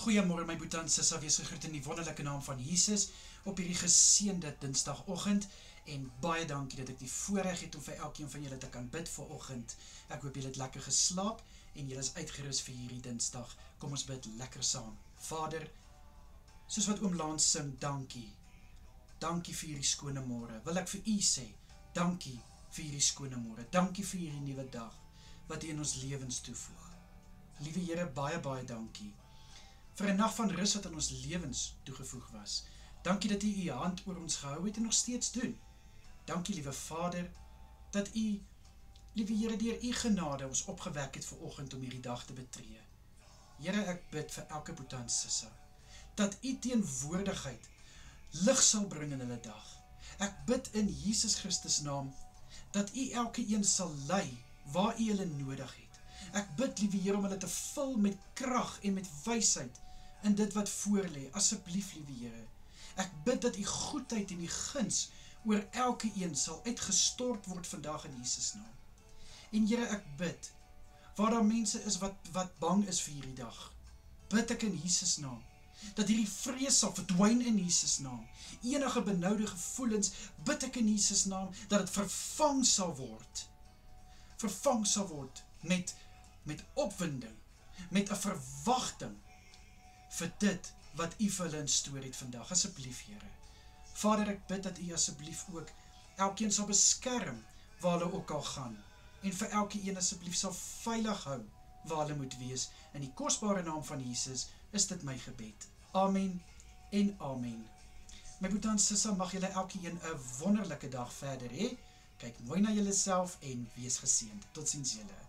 Goeiemôre my boetie en sissa, wees gegroet in die wonderlike naam van Jesus op hierdie geseënde Dinsdagoggend en baie dankie dat ek die voorreg het om vir elkeen van julle te kan bid vanoggend. Ek hoop julle het lekker geslaap en julle is uitgerus vir hierdie Dinsdag. Kom ons bid lekker saam. Vader, soos wat oom Lans sing, dankie. Dankie vir hierdie skone môre. Wil ek vir u sê, dankie vir hierdie skone môre. Dankie vir hierdie nuwe dag wat u in ons lewens toevoeg. Liewe Here, baie dankie vir 'n nag van rus wat in ons lewens toegevoeg was. Dankie dat u u hand oor ons gehou het en nog steeds doen. Dankie, liewe Vader, dat u, liewe Here, deur u genade ons opgewek het vanoggend om hierdie dag te betree. Here, ek bid vir elke boetie en sissa, dat u teenwoordigheid lig sal bring in hulle dag. Ek bid in Jesus Christus naam, dat u elke een sal lei waar u hulle nodig het. Ek bid, liewe Here, om hulle te vul met krag en met wysheid in dit wat voorlê. Asseblief, liewe Here. Ek bid dat u goedheid en die guns oor elke een sal uitgestort word vandag in Jesus naam. En Here, ek bid, waar daar mense is wat bang is vir hierdie dag, bid ek in Jesus naam, dat hierdie vrees sal verdwyn in Jesus naam. Enige benoude gevoelens, bid ek in Jesus naam, dat het vervang sal word met opwinding, met 'n verwagting vir dit wat u vir hulle instoor het vandag. Asseblief, Here. Vader, ek bid dat u asseblief ook elkeen sal beskerm waar hulle ook al gaan, en vir elke een asseblief sal veilig hou waar hulle moet wees. In die kosbare naam van Jesus is dit my gebed. Amen en amen. My boetie en sissa, mag julle elke een 'n wonderlike dag verder hê. Kyk mooi na julle self en wees geseënd. Totsiens julle.